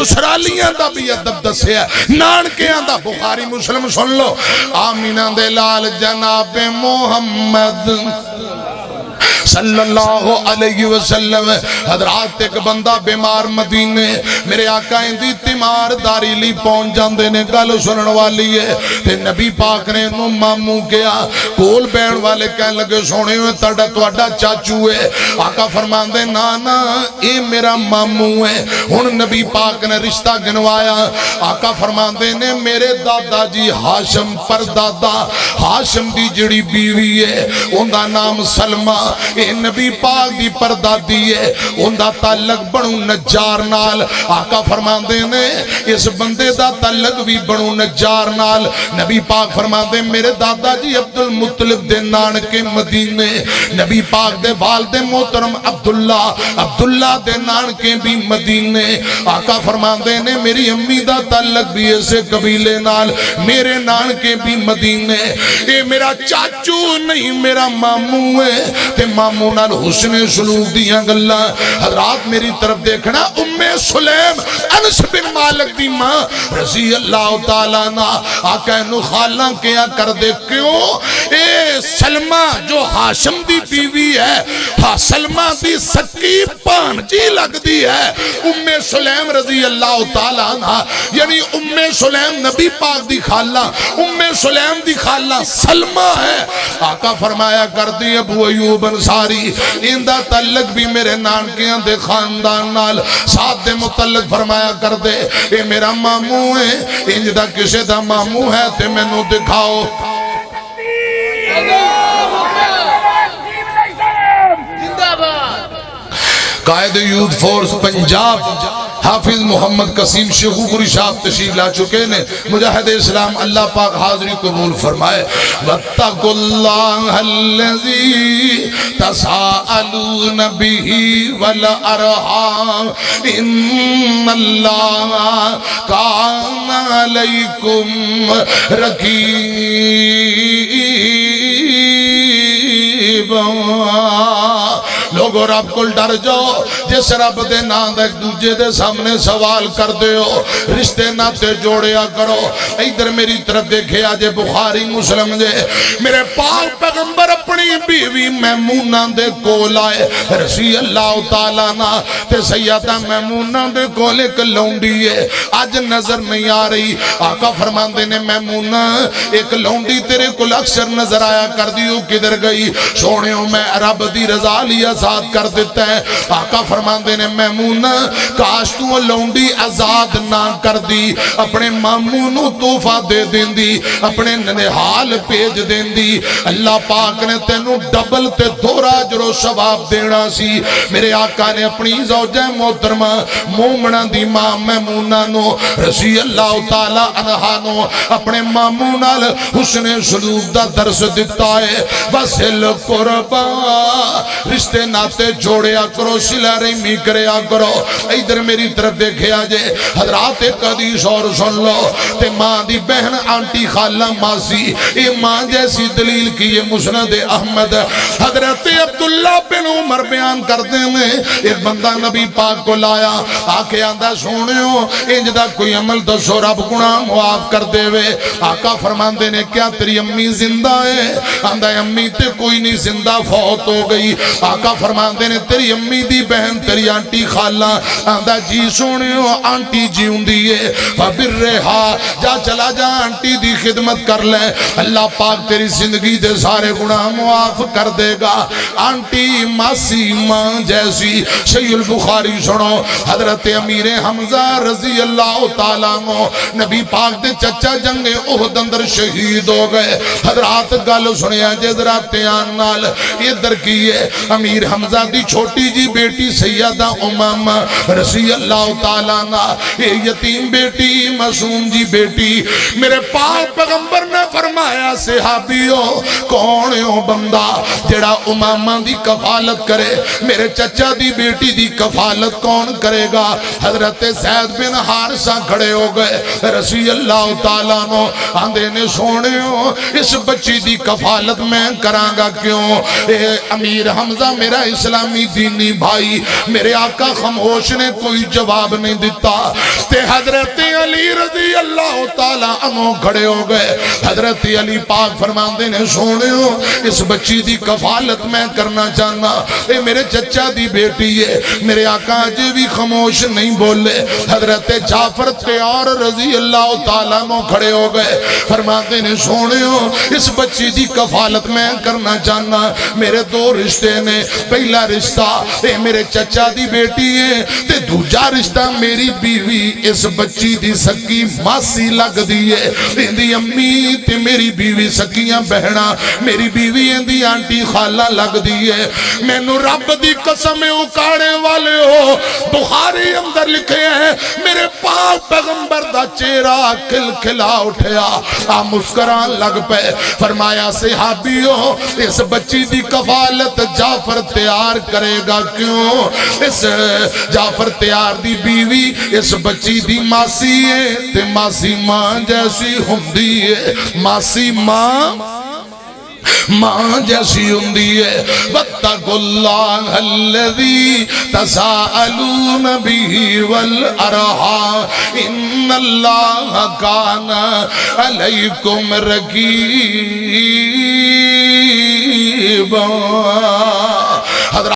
سسرالیاں دا بھی ادب دسیا نانکیاں دا بخاری مسلم سن لو آمینہ دے لال جناب محمد صلی اللہ علیہ وسلم حضرات ایک بندہ بیمار مدینے میرے آقا اندی تیمار داری لی پہنچ جاندے نے گل سنن والی ہے تے نبی پاک نے انہوں ماموں کیا کول بین والے کہن لگے سونے ہوئے تڑا توڑا چاچو ہے آقا فرمان دے نانا اے میرا ماموں ہے ہن نبی پاک نے رشتہ گنوایا آقا فرمان دے نے میرے دادا جی ہاشم پر دادا ہاشم دی جڑی بیوی ہے ان دا نام سلمہ اے نبی پاک دی پردادی ہے ان دا تعلق بنو نجار نال آقا فرمان دے نے اس بندے دا تعلق بھی بنو نجار نال نبی پاک فرمان دے میرے دادا جی عبدالمطلب دے نانکے مدینے نبی پاک دے والد محترم عبداللہ دے نانکے بھی مدینے آقا فرمان دے نے میری امی دا تعلق بھی ایسے قبیلے نال میرے نانکے بھی مدینے اے میرا چاچو نہیں میرا ماموں ہے تے ماموں نال حسن سلوک دیاں گلا حضرات میری طرف دیکھنا ام سلیم انس بن مالک دی ماں رضی اللہ تعالیٰ نا آقا انو خالاں کیا کر دے کیوں اے سلمہ جو ہاشم دی بیوی ہے سلمہ دی سکی پان جی لگ دی ہے ام سلیم رضی اللہ تعالیٰ نا یعنی ام سلیم نبی پاک دی خالہ ام سلیم دی خالہ سلمہ ہے آقا فرمایا کر دی ابو ایوب انصاری اندہ تعلق بھی میرے نانکیاں دے خاندان نال ساتھ دے متعلق فرمایا کر دے اے میرا ماموں ہے انج دا کسے دا ماموں ہے تے میں نو دکھاؤ قائد یوتھ فورس پنجاب حافظ محمد قسیم شیخو پوری صاحب تشریف لا چکے نے مجاہد اسلام اللہ پاک حاضری قبول فرمائے وَاتَّقُوا اللَّهَ الَّذِي تَسَاءَلُونَ بِهِ وَالْأَرْحَامَ إِنَّ اللَّهَ كَانَ عَلَيْكُمْ رَقِيبًا لوگوں رب کو ڈر جاؤ جس رب دے نام ایک دوجہ دے سامنے سوال کر دے ہو رشتے ناتے جوڑیا کرو ادھر میری طرف دیکھے آجے بخاری مسلم دے میرے پاک پیغمبر اپنی بیوی میمونہ دے کول آئے رضی اللہ تعالیٰ نا تے سیدہ میمونہ دے کول ایک لونڈی ہے آج نظر نہیں آ رہی آقا فرمان دے نے میمونہ ایک لونڈی تیرے کل اکثر نظر آیا کر دیو کدھر گئی سونیوں میں رب دی رضا لیا آزاد کر دیتا ہے آقا فرمان دے نے میمونہ کاش تو لونڈی آزاد نہ کر دی اپنے ماموں نو توفہ دے دین دی اپنے ننحال پیج دین دی اللہ پاک نے تینوں ڈبل تے دورا جرو ثواب دینا سی میرے آقا نے اپنی زوجہ محترمہ مومنہ دی ماں میمونہ نو رضی اللہ تعالی عنہا نو اپنے ماموں نال حسن سلوک دا درس دیتا ہے وصل قربا رشتے ناتے جوڑیا کرو سلا رحمی کریا کرو ادھر میری طرف دیکھے آجے حضرات ایک حدیث اور سن لو تے ماں دی بہن آنٹی خالہ ماسی اے ماں جیسی دلیل کی یہ مسند احمد حضرت عبداللہ بن عمر بیان کرتے ہیں ایک بندہ نبی پاک کو لایا آکے آندہ سونیوں انج دا کوئی عمل تو سو رب گناہ معاف کر دے وے آقا فرمان دے نے کیا تیری امی زندہ ہے آندہ امی تے کوئی نہیں زندہ فوت ہو گئی آقا فرمان دے نے تیری امی دی بہن تیری آنٹی خالہ آندہ جی سونیوں آنٹی جیون دیئے فبر رہا جا چلا جا آنٹی دی خدمت کر لے اللہ پاک تیری زندگی دے سارے گناہ معاف کر دے گا آنٹی ماسی ماں جیسی صحیح البخاری سنو حضرت امیر حمزہ رضی اللہ تعالیٰ عنہ نبی پاک دے چچا جنگ احد اندر شہید ہو گئے حضرات گل سنیا جزرات تیان نال ادھر کیے امیر حمزہ دی چھوٹی جی بیٹی سیدہ امامہ رضی اللہ تعالیٰ عنہ یہ یتیم بیٹی معصوم جی بیٹی میرے پاک پیغمبر نے فرمایا صحابیوں کون ہو بندہ جڑا امامہ دی کفالت کرے میرے چچا دی بیٹی دی کفالت کون کرے گا حضرت زید بن حارثہ کھڑے ہو گئے رضی اللہ تعالیٰ عنہ آندے نے سونے ہو اس بچی دی کفالت میں کرانگا کیوں اے امیر حمزہ میرا اس اسلامی دینی بھائی میرے آقا خاموش نے کوئی جواب نہیں دیتا تے حضرت علی رضی اللہ تعالیٰ عنہ کھڑے ہو گئے حضرت علی پاک فرماندے نے سونیو اس بچی دی کفالت میں کرنا چاہنا اے میرے چچا دی بیٹی ہے میرے آقا جی بھی خاموش نہیں بولے حضرت جعفر تیار رضی اللہ تعالیٰ عنہ کھڑے ہو گئے فرماتے نے سونیو اس بچی دی کفالت میں کرنا چاہنا میرے دو رشتے نے پہلا رشتہ اے میرے چچا دی بیٹی ہے تے دوجا رشتہ میری بیوی اس بچی دی سکی ماسی لگ دیئے اندی امی تے میری بیوی سکیاں بہنا میری بیوی اندی آنٹی خالہ لگ دیئے میں نو رب دی قسم اکاڑے والے ہو بخاری اندر لکھے ہیں میرے پاک پیغمبر دا چہرہ کھل کھلا اٹھیا آ مسکران لگ پہ فرمایا صحابیوں اس بچی دی کفالت جعفر تیار کرے گا کیوں اس جعفر تیار دی بیوی اس بچی دی ماسی ہے تے ماسی ماں جیسی ہوندی ہے ماسی ماں جیسی ہوندی ہے واتقوا اللہ الذی تساءلون بہ والارحام ان اللہ کان علیکم رقیبا